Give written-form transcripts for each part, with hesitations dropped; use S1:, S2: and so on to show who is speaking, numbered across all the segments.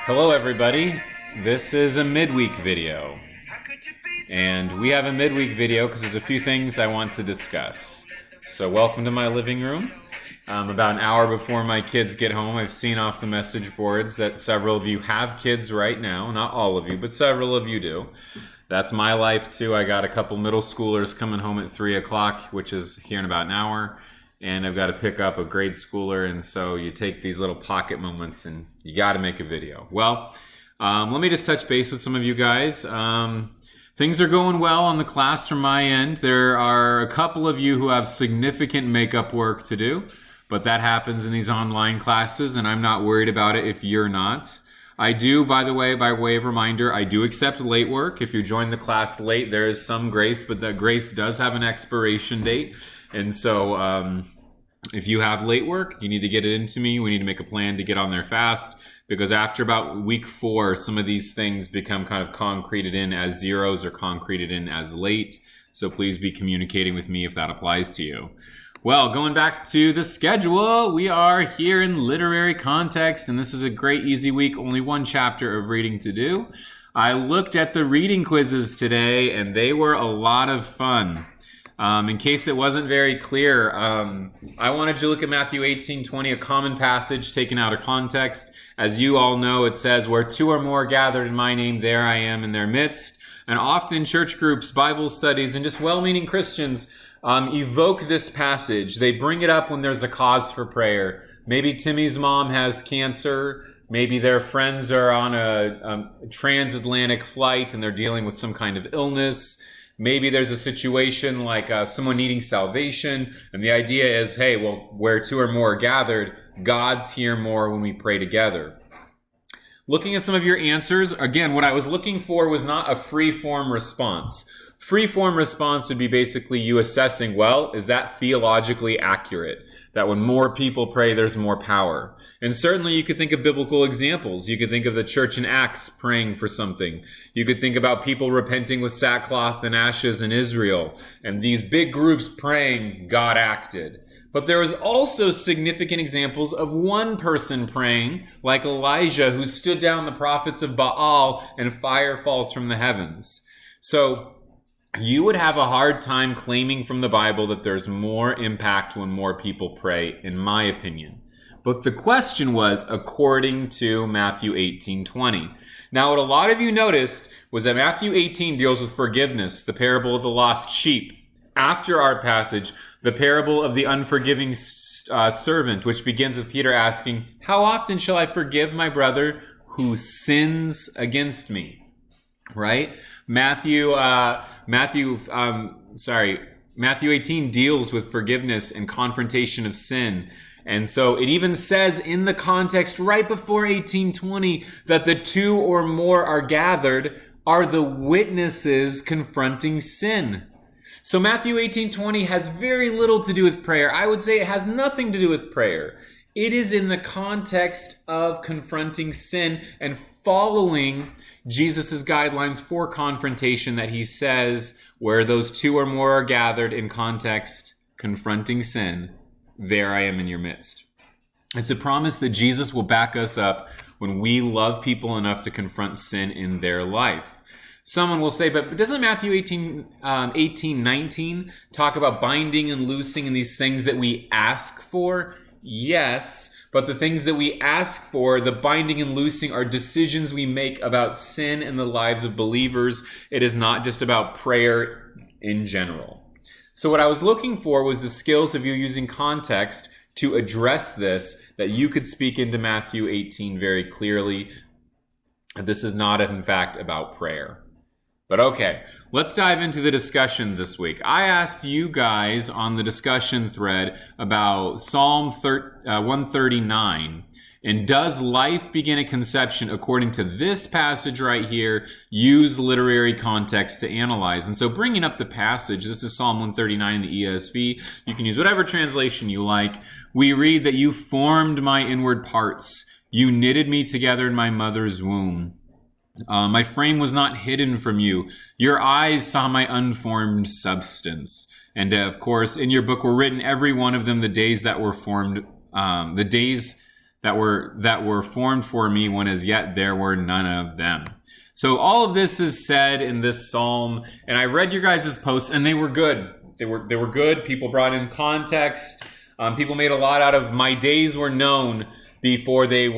S1: Hello everybody, this is a midweek video, and we have a midweek video because there's a few things I want to discuss. So welcome to my living room. About an hour before my kids get home, I've seen off the message boards that several of you have kids right now. Not all of you, but several of you do. That's my life too. I got a couple middle schoolers coming home at 3 o'clock, which is here in about an hour. And I've got to pick up a grade schooler, and so you take these little pocket moments and you got to make a video. Well, let me just touch base with some of you guys. Things are going well on the class from my end. There are a couple of you who have significant makeup work to do, but that happens in these online classes, and I'm not worried about it if you're not. I do, by the way, by way of reminder, I do accept late work. If you join the class late, there is some grace, but that grace does have an expiration date. And so if you have late work, you need to get it into me. We need to make a plan to get on there fast, because after about week 4, some of these things become kind of concreted in as zeros or concreted in as late. So please be communicating with me if that applies to you. Well, going back to the schedule, we are here in literary context, and this is a great easy week, only one chapter of reading to do. I looked at the reading quizzes today, and they were a lot of fun. In case it wasn't very clear, I wanted you to look at Matthew 18:20, a common passage taken out of context. As you all know, it says, "Where 2 or more gathered in my name, there I am in their midst." And often church groups, Bible studies, and just well-meaning Christians evoke this passage. They bring it up when there's a cause for prayer. Maybe Timmy's mom has cancer. Maybe their friends are on a transatlantic flight and they're dealing with some kind of illness. Maybe there's a situation like someone needing salvation, and the idea is, hey, well, where 2 or more are gathered, God's here more when we pray together. Looking at some of your answers, again, what I was looking for was not a free-form response. Free-form response would be basically you assessing, well, is that theologically accurate? That when more people pray, there's more power. And certainly you could think of biblical examples. You could think of the church in Acts praying for something. You could think about people repenting with sackcloth and ashes in Israel. And these big groups praying, God acted. But there was also significant examples of one person praying, like Elijah, who stood down the prophets of Baal and fire falls from the heavens. So you would have a hard time claiming from the Bible that there's more impact when more people pray, in my opinion. But the question was according to Matthew 18:20. Now, what a lot of you noticed was that Matthew 18 deals with forgiveness, the parable of the lost sheep. After our passage, the parable of the unforgiving servant, which begins with Peter asking, "How often shall I forgive my brother who sins against me?" Right? Matthew 18 deals with forgiveness and confrontation of sin. And so it even says in the context right before 18:20 that the 2 or more are gathered are the witnesses confronting sin. So Matthew 18:20 has very little to do with prayer. I would say it has nothing to do with prayer. It is in the context of confronting sin and following Jesus' guidelines for confrontation that he says, where those 2 or more are gathered in context, confronting sin, there I am in your midst. It's a promise that Jesus will back us up when we love people enough to confront sin in their life. Someone will say, but doesn't Matthew 18:19 talk about binding and loosing and these things that we ask for? Yes, but the things that we ask for, the binding and loosing, are decisions we make about sin in the lives of believers. It is not just about prayer in general. So what I was looking for was the skills of you using context to address this, that you could speak into Matthew 18 very clearly. This is not, in fact, about prayer. But okay, let's dive into the discussion this week. I asked you guys on the discussion thread about Psalm 139. And does life begin at conception, according to this passage right here, use literary context to analyze? And so bringing up the passage, this is Psalm 139 in the ESV. You can use whatever translation you like. We read that you formed my inward parts. You knitted me together in my mother's womb. My frame was not hidden from you. Your eyes saw my unformed substance. And of course, in your book were written, every one of them, the days that were formed, the days that were formed for me when as yet there were none of them. So all of this is said in this psalm, and I read your guys' posts, and they were good. They were good. People brought in context. People made a lot out of my days were known before they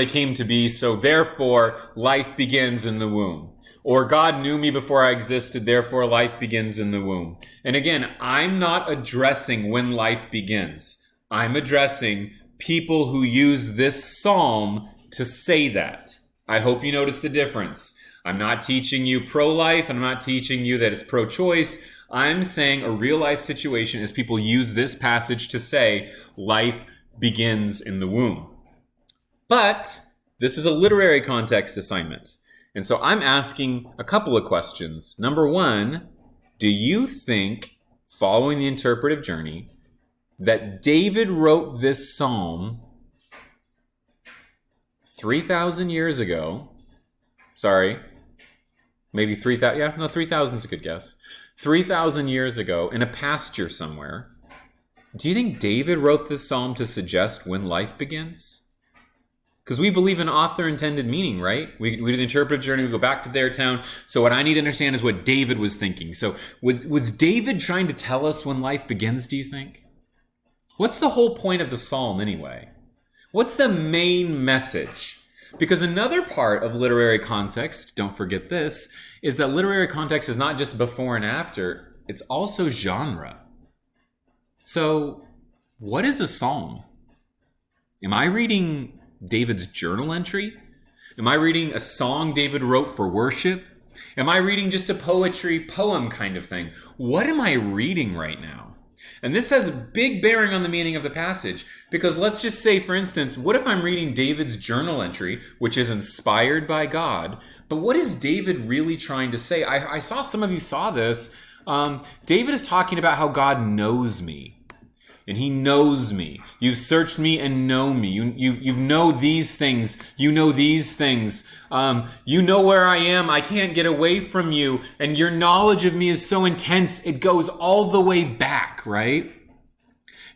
S1: came to be. So therefore, life begins in the womb. Or God knew me before I existed. Therefore, life begins in the womb. And again, I'm not addressing when life begins. I'm addressing people who use this psalm to say that. I hope you notice the difference. I'm not teaching you pro-life, and I'm not teaching you that it's pro-choice. I'm saying a real-life situation is people use this passage to say life begins in the womb. But this is a literary context assignment. And so I'm asking a couple of questions. Number one, do you think, following the interpretive journey, that David wrote this psalm 3,000 years ago? Sorry, maybe 3,000. Yeah, no, 3,000 is a good guess. 3,000 years ago in a pasture somewhere. Do you think David wrote this psalm to suggest when life begins? Because we believe in author-intended meaning, right? We do the interpretive journey, we go back to their town. So what I need to understand is what David was thinking. So was David trying to tell us when life begins, do you think? What's the whole point of the psalm anyway? What's the main message? Because another part of literary context, don't forget this, is that literary context is not just before and after, it's also genre. So what is a psalm? Am I reading David's journal entry? Am I reading a song David wrote for worship? Am I reading just a poem kind of thing? What am I reading right now? And this has a big bearing on the meaning of the passage, because let's just say, for instance, what if I'm reading David's journal entry, which is inspired by God, but what is David really trying to say? I saw some of you saw this. David is talking about how God knows me. And he knows me. You've searched me and know me. You know these things. You know these things. You know where I am. I can't get away from you. And your knowledge of me is so intense, it goes all the way back, right?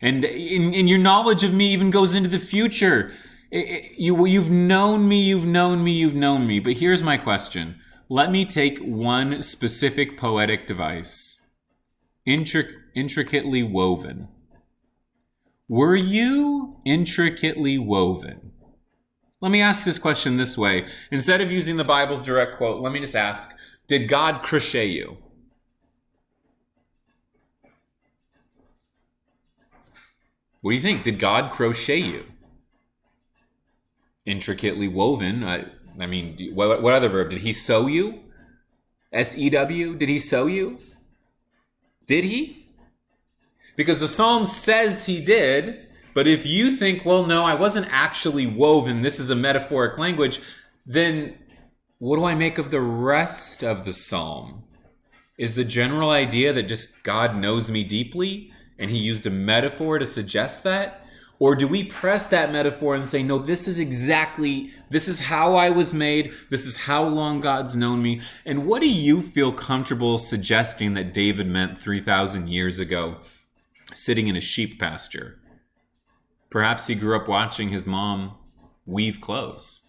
S1: And your knowledge of me even goes into the future. You've known me, you've known me, you've known me. But here's my question. Let me take one specific poetic device. Intricately woven. Were you intricately woven? Let me ask this question this way. Instead of using the Bible's direct quote, let me just ask, did God crochet you? What do you think? Did God crochet you? Intricately woven. I mean, what other verb? Did he sew you? S-E-W? Did he sew you? Did he? Because the psalm says he did, but if you think, well, no, I wasn't actually woven, this is a metaphoric language, then what do I make of the rest of the psalm? Is the general idea that just God knows me deeply, and he used a metaphor to suggest that? Or do we press that metaphor and say, no, this is how I was made, this is how long God's known me, and what do you feel comfortable suggesting that David meant 3,000 years ago? Sitting in a sheep pasture. Perhaps he grew up watching his mom weave clothes,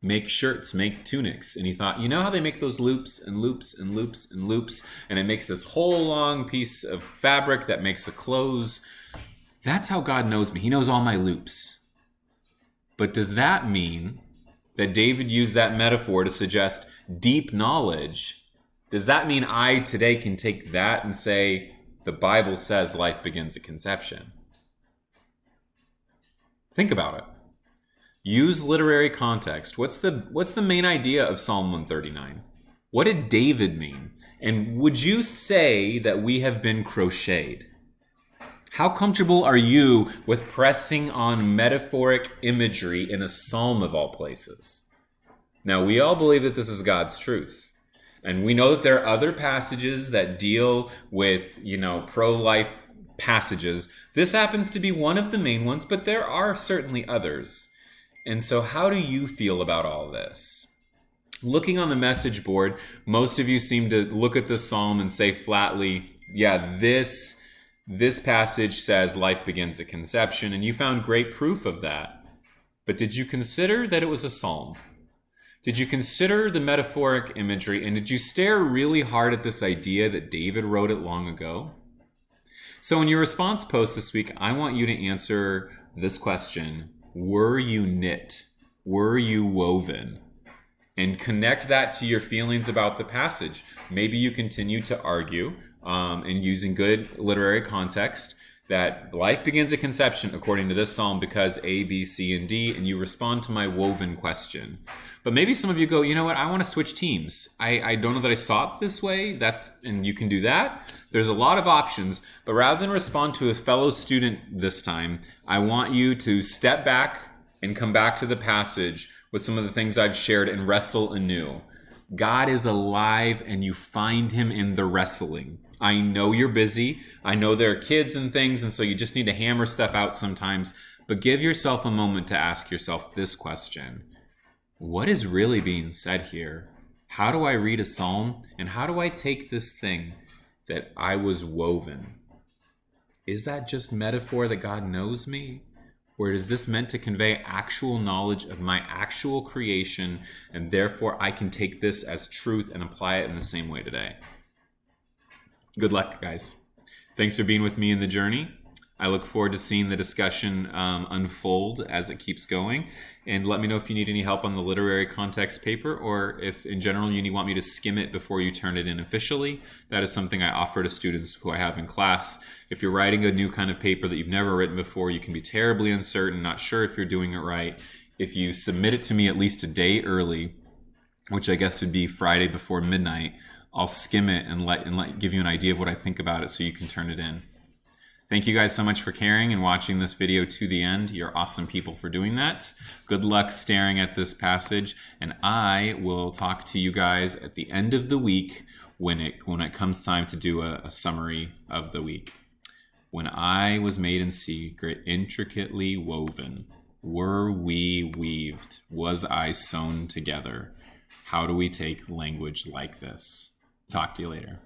S1: make shirts, make tunics, and he thought, you know how they make those loops and loops and loops and loops, and it makes this whole long piece of fabric that makes a clothes. That's how God knows me. He knows all my loops. But does that mean that David used that metaphor to suggest deep knowledge? Does that mean I today can take that and say, the Bible says life begins at conception? Think about it. Use literary context. What's the main idea of Psalm 139? What did David mean? And would you say that we have been crocheted? How comfortable are you with pressing on metaphoric imagery in a psalm of all places? Now, we all believe that this is God's truth. And we know that there are other passages that deal with, pro-life passages. This happens to be one of the main ones, but there are certainly others. And so how do you feel about all this? Looking on the message board, most of you seem to look at this psalm and say flatly, yeah, this passage says life begins at conception, and you found great proof of that. But did you consider that it was a psalm? Did you consider the metaphoric imagery, and did you stare really hard at this idea that David wrote it long ago? So in your response post this week, I want you to answer this question. Were you knit? Were you woven? And connect that to your feelings about the passage. Maybe you continue to argue, and using good literary context, that life begins at conception according to this psalm because A, B, C, and D, and you respond to my woven question. But maybe some of you go, you know what, I want to switch teams. I don't know that I saw it this way. And you can do that. There's a lot of options, but rather than respond to a fellow student this time, I want you to step back and come back to the passage with some of the things I've shared and wrestle anew. God is alive and you find him in the wrestling. I know you're busy. I know there are kids and things, and so you just need to hammer stuff out sometimes. But give yourself a moment to ask yourself this question. What is really being said here? How do I read a psalm? And how do I take this thing that I was woven? Is that just metaphor that God knows me? Or is this meant to convey actual knowledge of my actual creation, and therefore I can take this as truth and apply it in the same way today? Good luck, guys. Thanks for being with me in the journey. I look forward to seeing the discussion unfold as it keeps going. And let me know if you need any help on the literary context paper, or if in general you want me to skim it before you turn it in officially. That is something I offer to students who I have in class. If you're writing a new kind of paper that you've never written before, you can be terribly uncertain, not sure if you're doing it right. If you submit it to me at least a day early, which I guess would be Friday before midnight, I'll skim it and give you an idea of what I think about it so you can turn it in. Thank you guys so much for caring and watching this video to the end. You're awesome people for doing that. Good luck staring at this passage, and I will talk to you guys at the end of the week when it comes time to do a summary of the week. When I was made in secret, intricately woven, were we weaved? Was I sewn together? How do we take language like this? Talk to you later.